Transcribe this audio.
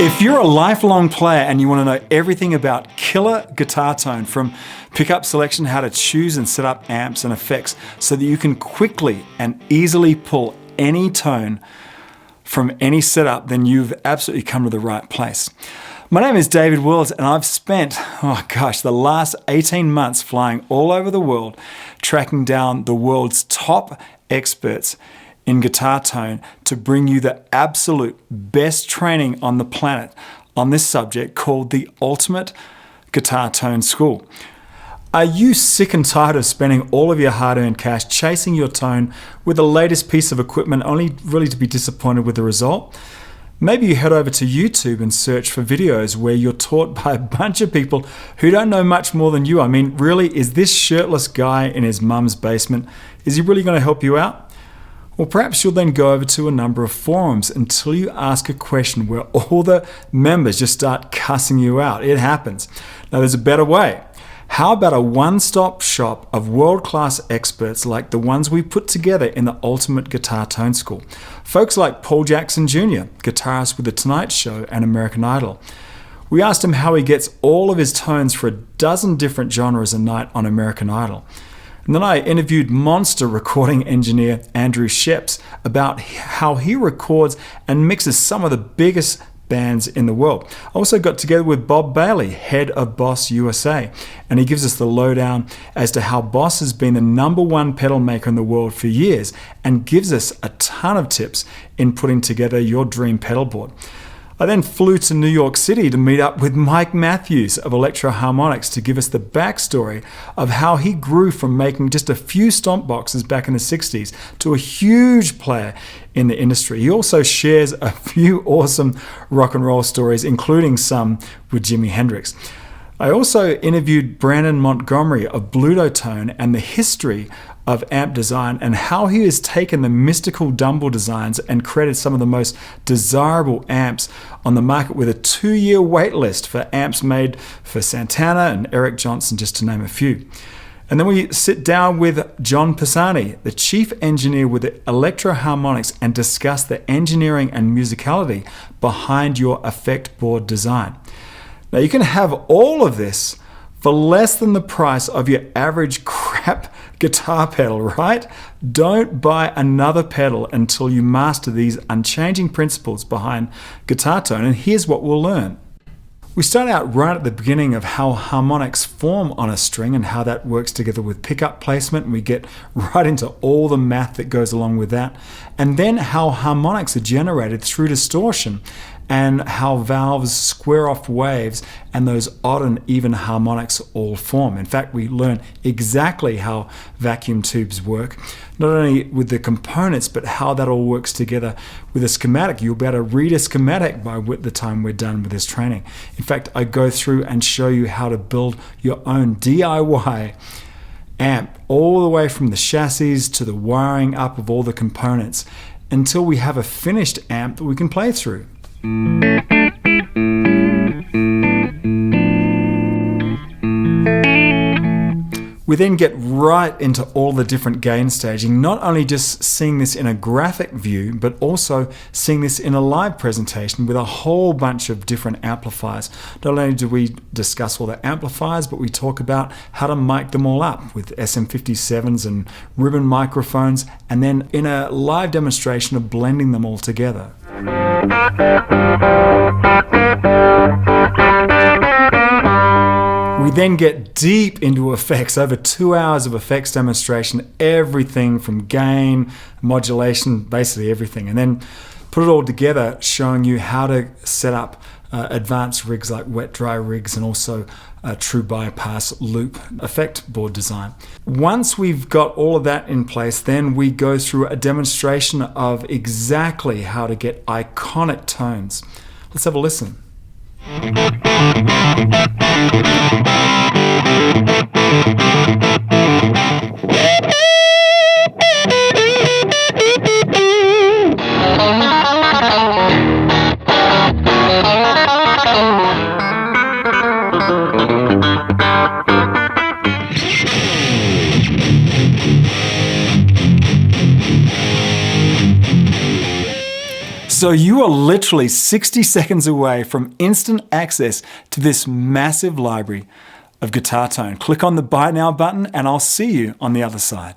If you're a lifelong player and you want to know everything about killer guitar tone, from pickup selection, how to choose and set up amps and effects so that you can quickly and easily pull any tone from any setup, then you've absolutely come to the right place. My name is David Wills, and I've spent, the last 18 months flying all over the world, tracking down the world's top experts in guitar tone to bring you the absolute best training on the planet on this subject, called the Ultimate Guitar Tone School. Are you sick and tired of spending all of your hard-earned cash chasing your tone with the latest piece of equipment, only really to be disappointed with the result? Maybe you head over to YouTube and search for videos where you're taught by a bunch of people who don't know much more than you. I mean, really, is this shirtless guy in his mum's basement, is he really going to help you out? Well, perhaps you'll then go over to a number of forums until you ask a question where all the members just start cussing you out. It happens. Now, there's a better way. How about a one-stop shop of world-class experts like the ones we put together in the Ultimate Guitar Tone School? Folks like Paul Jackson Jr., guitarist with The Tonight Show and American Idol. We asked him how he gets all of his tones for a dozen different genres a night on American Idol. And then I interviewed monster recording engineer Andrew Sheps about how he records and mixes some of the biggest bands in the world. I also got together with Bob Bailey, head of Boss USA, and he gives us the lowdown as to how Boss has been the #1 pedal maker in the world for years and gives us a ton of tips in putting together your dream pedal board. I then flew to New York City to meet up with Mike Matthews of Electro Harmonics to give us the backstory of how he grew from making just a few stomp boxes back in the 60s to a huge player in the industry. He also shares a few awesome rock and roll stories, including some with Jimi Hendrix. I also interviewed Brandon Montgomery of Bludotone and the history of amp design and how he has taken the mystical Dumble designs and created some of the most desirable amps on the market, with a 2-year wait list for amps made for Santana and Eric Johnson, just to name a few. And then we sit down with John Pisani, the chief engineer with Electro Harmonics, and discuss the engineering and musicality behind your effect board design. Now, you can have all of this for less than the price of your average crap guitar pedal, right? Don't buy another pedal until you master these unchanging principles behind guitar tone, and here's what we'll learn. We start out right at the beginning of how harmonics form on a string and how that works together with pickup placement, and we get right into all the math that goes along with that, and then how harmonics are generated through distortion and how valves square off waves and those odd and even harmonics all form. In fact, we learn exactly how vacuum tubes work, not only with the components, but how that all works together with a schematic. You'll be able to read a schematic by the time we're done with this training. In fact, I go through and show you how to build your own DIY amp, all the way from the chassis to the wiring up of all the components, until we have a finished amp that we can play through. We then get right into all the different gain staging, not only just seeing this in a graphic view, but also seeing this in a live presentation with a whole bunch of different amplifiers. Not only do we discuss all the amplifiers, but we talk about how to mic them all up with SM57s and ribbon microphones, and then in a live demonstration of blending them all together. We then get deep into effects, over 2 hours of effects demonstration, everything from gain, modulation, basically everything, and then put it all together, showing you how to set up advanced rigs like wet dry rigs, and also a true bypass loop effect board design. Once we've got all of that in place, then we go through a demonstration of exactly how to get iconic tones. Let's have a listen. So you are literally 60 seconds away from instant access to this massive library of guitar tone. Click on the Buy Now button and I'll see you on the other side.